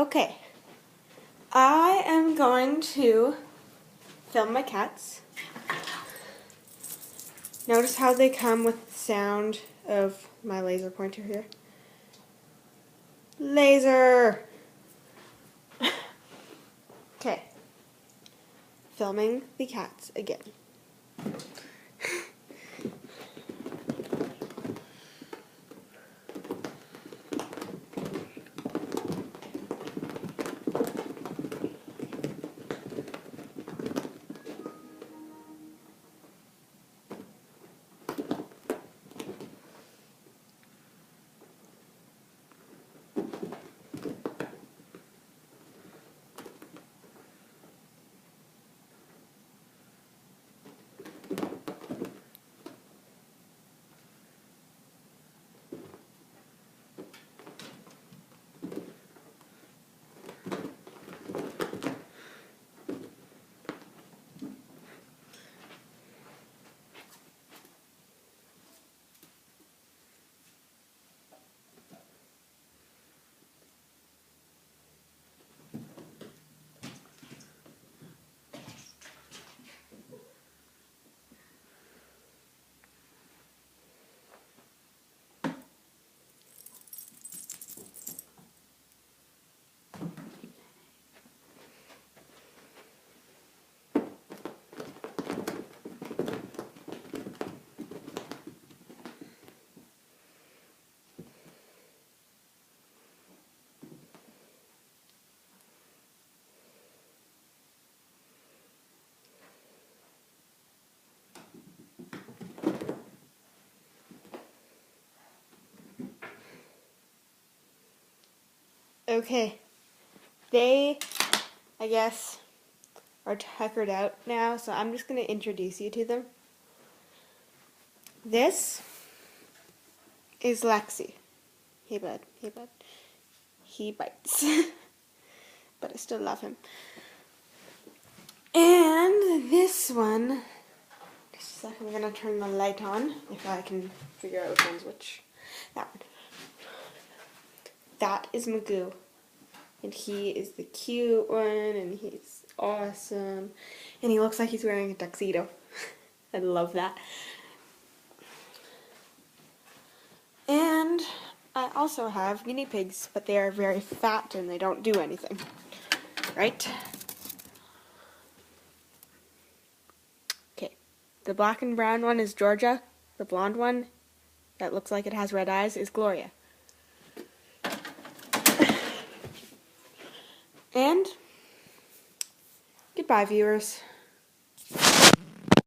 Okay, I am going to film my cats. Notice how they come with the sound of my laser pointer here. Laser! Okay, filming the cats again. Okay, they, I guess, are tuckered out now, so I'm just going to introduce you to them. This is Lexi. Hey bud, hey bud. He bites, but I still love him. And this one, just a second, I'm going to turn the light on, if I can figure out which one's which. That one. That is Magoo. And he is the cute one, and he's awesome. And he looks like he's wearing a tuxedo. I love that. And I also have guinea pigs, but they are very fat and they don't do anything. Right? Okay. The black and brown one is Georgia. The blonde one, that looks like it has red eyes, is Gloria. And goodbye, viewers.